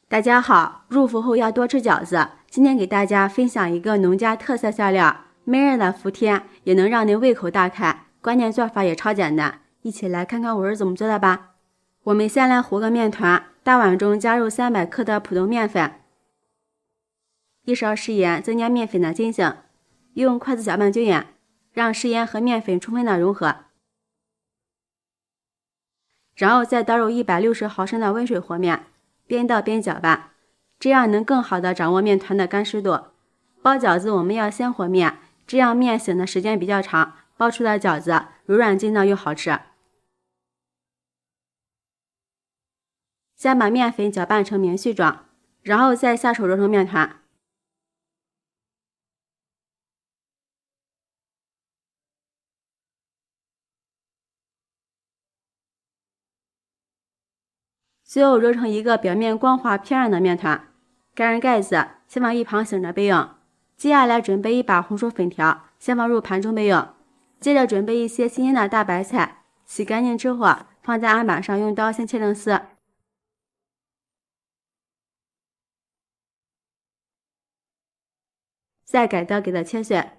大家好，入伏后要多吃饺子。今天给大家分享一个农家特色馅料，闷热的伏天也能让您胃口大开，关键做法也超简单。一起来看看我是怎么做的吧。我们先来和个面团，大碗中加入300克的普通面粉，1勺食盐增加面粉的筋性，用筷子搅拌均匀，让食盐和面粉充分的融合，然后再倒入160毫升的温水和面，边倒边搅拌，这样能更好的掌握面团的干湿度。包饺子我们要先和面，这样面醒的时间比较长，包出的饺子柔软筋道又好吃。先把面粉搅拌成棉絮状，然后再下手揉成面团。最后揉成一个表面光滑偏软的面团，盖上盖子，先往一旁醒着备用。接下来准备一把红薯粉条，先放入盘中备用。接着准备一些新鲜的大白菜，洗干净之后放在案板上，用刀先切成丝，再改刀给它切碎。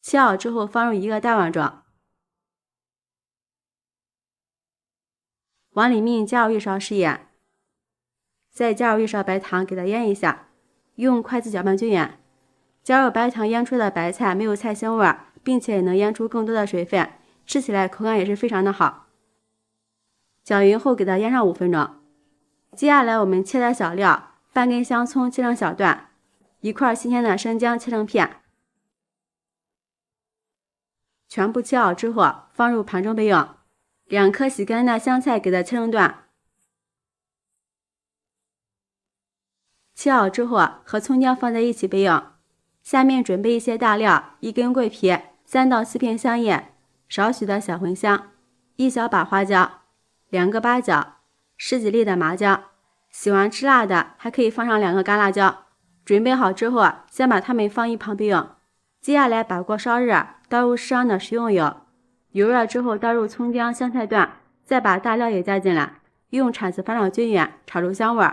切好之后放入一个大碗中，碗里面加入1勺食盐，再加入1勺白糖，给它腌一下，用筷子搅拌均匀。加入白糖腌出的白菜没有菜腥味，并且也能腌出更多的水分，吃起来口感也是非常的好。搅匀后给它腌上5分钟。接下来我们切的小料，半根香葱切成小段，1块新鲜的生姜切成片，全部切好之后放入盘中备用。2颗洗干净的香菜给它切成段，切好之后和葱姜放在一起备用。下面准备一些大料：1根桂皮、3到4片香叶，少许的小茴香，1小把花椒，2个八角，10几粒的麻椒。喜欢吃辣的还可以放上2个干辣椒。准备好之后，先把它们放一旁备用。接下来把锅烧热，倒入适量的食用油，油热之后倒入葱姜香菜段，再把大料也加进来，用铲子翻炒均匀，炒出香味。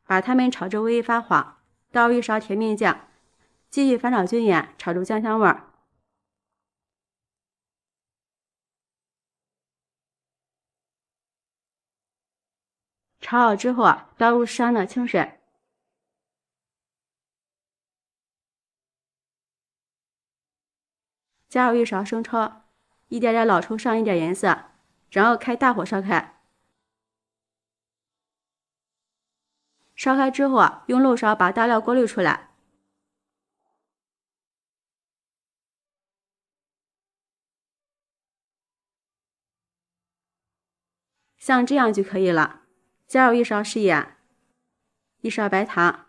把它们炒至微微发黄，倒入1勺甜面酱，继续翻炒均匀，炒出酱香味。炒好之后，倒入适量的清水，加入1勺生抽，一点点老抽上一点颜色，然后开大火烧开。烧开之后，用漏勺把大料过滤出来，像这样就可以了。加入1勺食盐，1勺白糖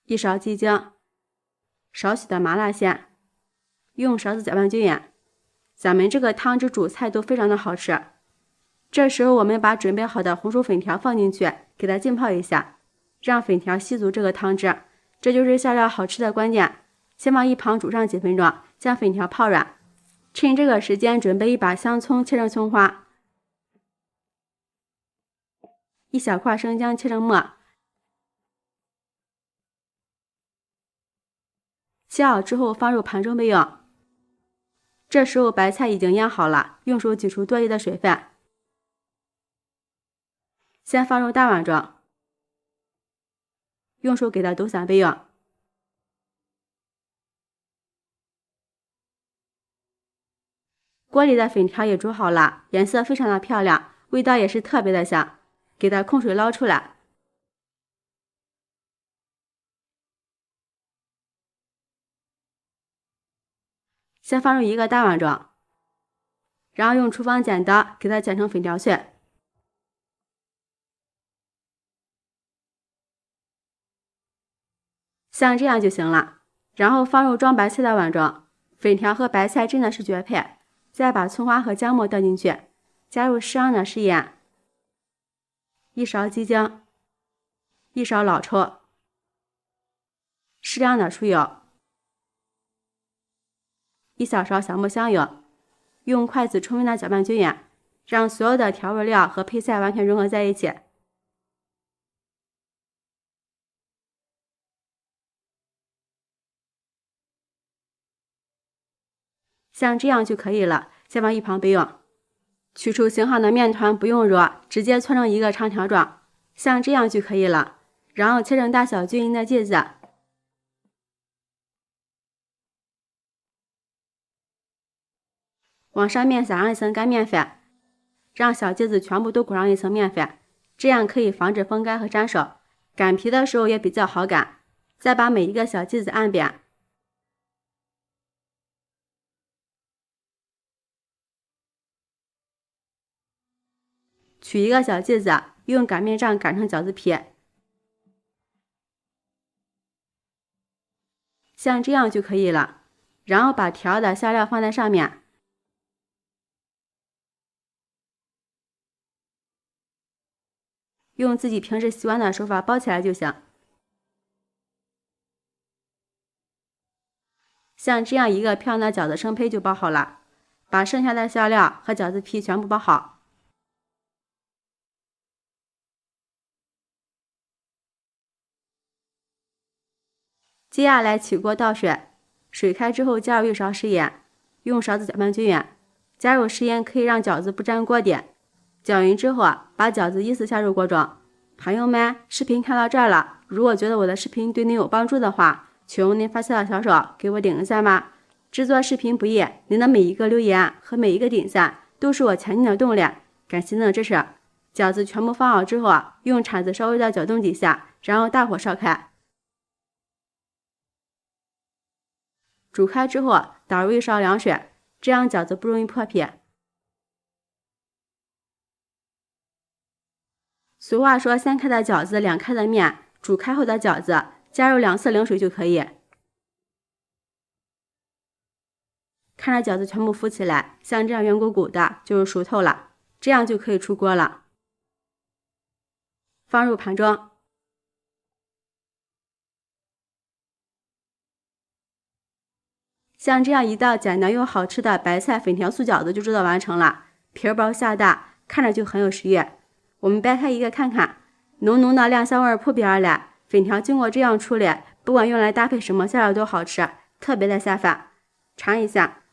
，1勺鸡精，少许的麻辣鲜，用勺子搅拌均匀。咱们这个汤汁煮菜都非常的好吃。这时候我们把准备好的红薯粉条放进去，给它浸泡一下，让粉条吸足这个汤汁，这就是馅料好吃的关键。先往一旁煮上几分钟，将粉条泡软。趁这个时间准备一把香葱切成葱花，1小块生姜切成末，切好之后放入盘中备用。这时候白菜已经腌好了，用手挤出多余的水分，先放入大碗中，用手给它抖散备用。锅里的粉条也煮好了，颜色非常的漂亮，味道也是特别的香，给它控水捞出来。先放入一个大碗中，然后用厨房剪刀给它剪成粉条碎，像这样就行了。然后放入装白菜的碗中，粉条和白菜真的是绝配。再把葱花和姜末倒进去，加入适量的食盐，1勺鸡精，1勺老抽，适量的出油， 1小勺小木香油，用筷子充分的搅拌均匀，让所有的调味料和配菜完全融合在一起。像这样就可以了，先放一旁备用。取出醒好的面团，不用揉，直接搓成一个长条状，像这样就可以了。然后切成大小均匀的剂子，往上面撒上一层干面粉，让小剂子全部都裹上一层面粉，这样可以防止风干和粘手，擀皮的时候也比较好擀。再把每一个小剂子按扁，取一个小剂子，用擀面杖擀成饺子皮，像这样就可以了。然后把调的香料放在上面，用自己平时习惯的手法包起来就行。像这样一个漂亮的饺子生胚就包好了，把剩下的香料和饺子皮全部包好。接下来起锅倒水，水开之后加入1勺食盐，用勺子搅拌均匀。加入食盐可以让饺子不粘锅底。搅匀之后把饺子依次下入锅中。朋友们，视频看到这儿了，如果觉得我的视频对您有帮助的话，请用您发现的小手给我点个赞吧。制作视频不易，您的每一个留言和每一个点赞都是我前进的动力，感谢您的支持。饺子全部放好之后用铲子稍微的搅动几下，然后大火烧开。煮开之后倒入1勺凉水，这样饺子不容易破皮。俗话说先开的饺子两开的面，煮开后的饺子加入2次冷水就可以。看着饺子全部浮起来，像这样圆鼓鼓的就是熟透了，这样就可以出锅了。放入盘中。像这样一道简单又好吃的白菜粉条素饺子就制作完成了，皮薄馅大，看着就很有食欲。我们掰开一个看看，浓浓的亮香味扑鼻而来。粉条经过这样处理，不管用来搭配什么馅料都好吃，特别的下饭。尝一下，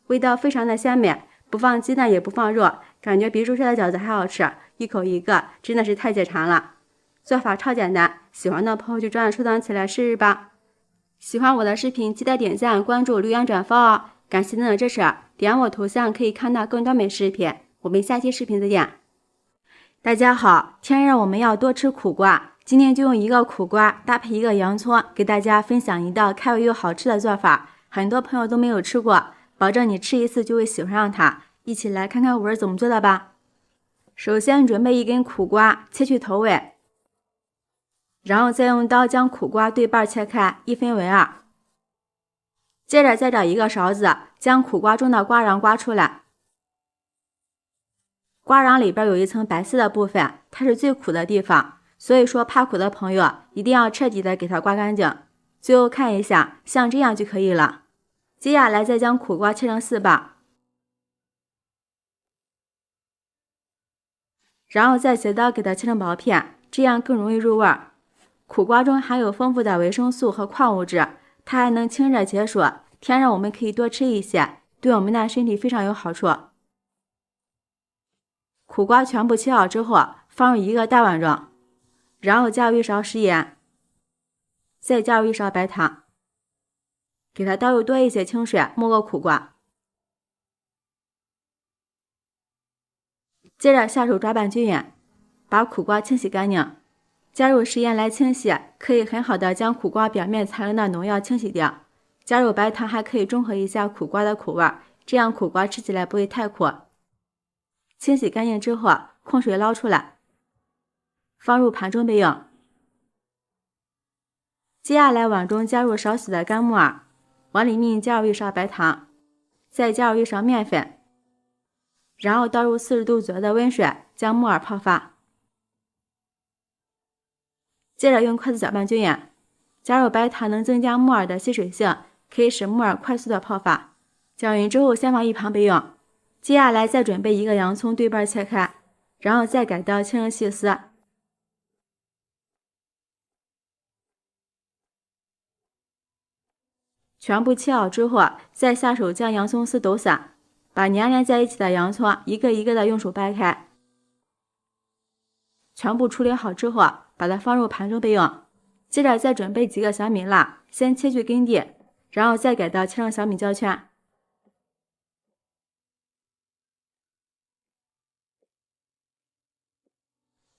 味道非常的鲜美，不放鸡蛋也不放肉，感觉比肉馅的饺子还好吃，一口一个，真的是太解馋了。做法超简单，喜欢的朋友就抓紧收藏起来试试吧。喜欢我的视频，记得点赞、关注、留言、转发哦！感谢您的支持，点我头像可以看到更多美食视频。我们下期视频再见。大家好，天热我们要多吃苦瓜，今天就用一个苦瓜搭配一个洋葱，给大家分享一道开胃又好吃的做法，很多朋友都没有吃过，保证你吃一次就会喜欢上它。一起来看看我是怎么做的吧。首先准备一根苦瓜，切去头尾。然后再用刀将苦瓜对半切开，1分为2。接着再找一个勺子，将苦瓜中的瓜瓤刮出来。瓜瓤里边有一层白色的部分，它是最苦的地方，所以说怕苦的朋友一定要彻底的给它刮干净。最后看一下，像这样就可以了。接下来再将苦瓜切成4瓣，然后再斜刀给它切成薄片，这样更容易入味儿。苦瓜中含有丰富的维生素和矿物质，它还能清热解暑，天热我们可以多吃一些，对我们的身体非常有好处。苦瓜全部切好之后，放入一个大碗中，然后加入1勺食盐，再加入1勺白糖，给它倒入多一些清水，没过苦瓜。接着下手抓拌均匀，把苦瓜清洗干净。加入食盐来清洗，可以很好的将苦瓜表面残留的农药清洗掉。加入白糖还可以中和一下苦瓜的苦味，这样苦瓜吃起来不会太苦。清洗干净之后，控水捞出来，放入盘中备用。接下来碗中加入少许的干木耳，往里面加入1勺白糖，再加入1勺面粉，然后倒入40度左右的温水，将木耳泡发。接着用筷子搅拌均匀，加入白糖能增加木耳的吸水性，可以使木耳快速的泡发。搅匀之后先放一旁备用。接下来再准备一个洋葱对半切开，然后再改刀切成细丝。全部切好之后，再下手将洋葱丝抖散，把粘连在一起的洋葱一个一个的用手掰开。全部处理好之后，把它放入盘中备用。接着再准备几个小米辣，先切去根蒂，然后再改刀切成小米椒圈。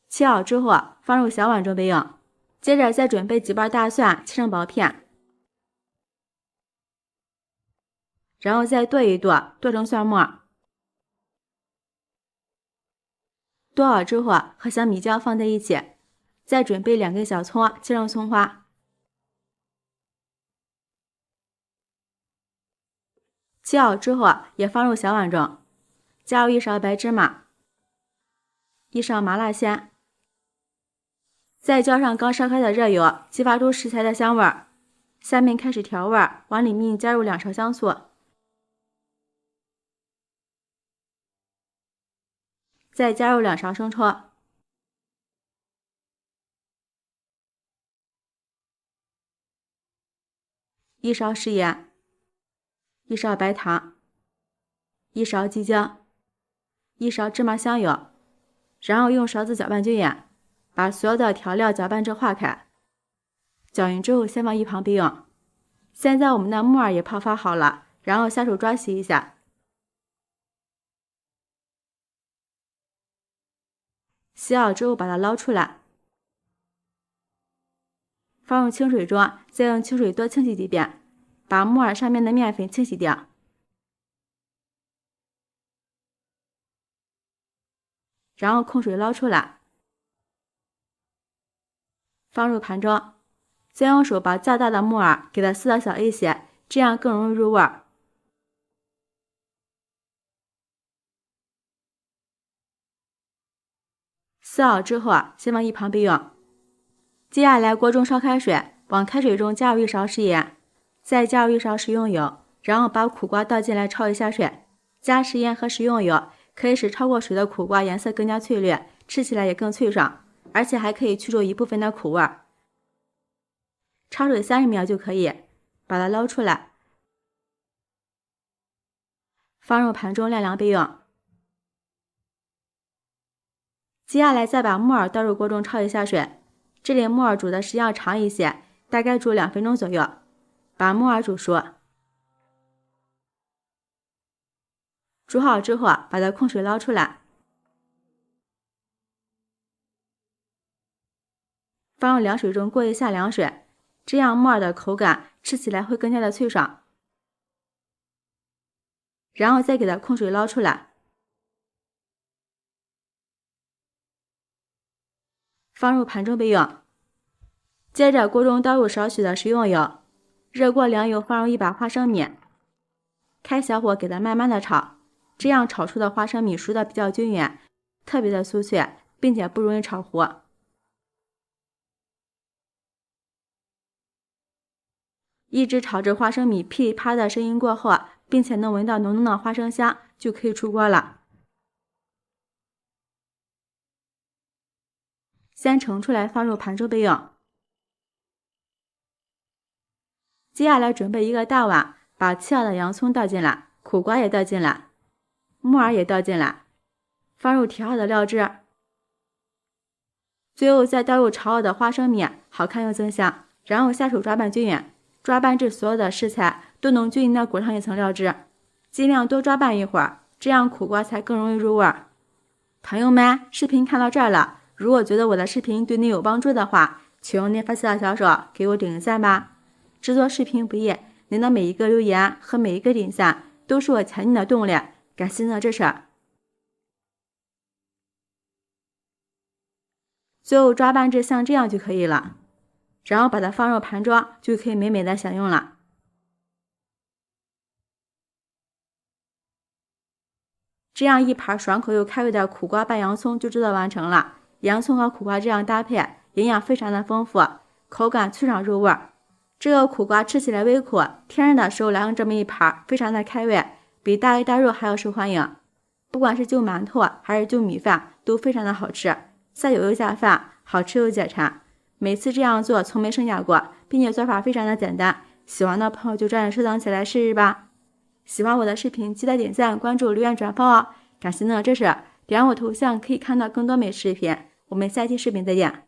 切好之后放入小碗中备用。接着再准备几瓣大蒜，切成薄片，然后再剁一剁，剁成蒜末。剁好之后和小米椒放在一起，再准备2根小葱，切成葱花。切好之后也放入小碗中，加入1勺白芝麻，1勺麻辣鲜，再浇上刚烧开的热油，激发出食材的香味儿。下面开始调味，往里面加入2勺香醋，再加入2勺生抽，1勺食盐，1勺白糖，1勺鸡精，1勺芝麻香油，然后用勺子搅拌均匀，把所有的调料搅拌至化开。搅匀之后先放一旁备用。现在我们的木耳也泡发好了，然后下手抓洗一下。洗好之后把它捞出来，放入清水中，再用清水多清洗几遍，把木耳上面的面粉清洗掉。然后控水捞出来，放入盘中，再用手把较大的木耳给它撕得小一些，这样更容易入味儿。撕好之后先放一旁备用。接下来锅中烧开水，往开水中加入1勺食盐，再加入1勺食用油，然后把苦瓜倒进来焯一下水。加食盐和食用油可以使焯过水的苦瓜颜色更加翠绿，吃起来也更脆爽，而且还可以去除一部分的苦味儿。焯水30秒就可以，把它捞出来，放入盘中晾凉备用。接下来再把木耳倒入锅中焯一下水，这里木耳煮的时间要长一些，大概煮2分钟左右，把木耳煮熟。煮好之后把它控水捞出来，放入凉水中过一下凉水，这样木耳的口感吃起来会更加的脆爽。然后再给它控水捞出来，放入盘中备用。接着锅中倒入少许的食用油，热过凉油放入1把花生米，开小火给它慢慢的炒，这样炒出的花生米熟的比较均匀，特别的酥脆，并且不容易炒糊。一直炒至花生米噼里啪啦的声音过后，并且能闻到浓浓的花生香，就可以出锅了。先盛出来放入盘中备用。接下来准备一个大碗，把切好的洋葱倒进来，苦瓜也倒进来，木耳也倒进来，放入调好的料汁，最后再倒入炒好的花生米，好看又增香。然后下手抓拌均匀，抓拌至所有的食材都能均匀的裹上一层料汁，尽量多抓拌一会儿，这样苦瓜才更容易入味儿。朋友们，视频看到这儿了，如果觉得我的视频对你有帮助的话，请用您发现的小手给我点个赞吧。制作视频不易，您的每一个留言和每一个点赞都是我前进的动力，感谢您的支持。最后抓拌至像这样就可以了，然后把它放入盘中，就可以美美的享用了。这样一盘爽口又开胃的苦瓜拌洋葱就制作完成了。洋葱和苦瓜这样搭配，营养非常的丰富，口感脆爽入味儿。这个苦瓜吃起来微苦，天热的时候来用这么一盘，非常的开胃，比大鱼大肉还要受欢迎。不管是就馒头还是就米饭，都非常的好吃，下酒又下饭，好吃又解馋。每次这样做从没剩下过，并且做法非常的简单，喜欢的朋友就抓紧收藏起来试试吧。喜欢我的视频，记得点赞、关注、留言、转发哦！感谢您的支持，点我头像可以看到更多美食视频。我们下期视频再见。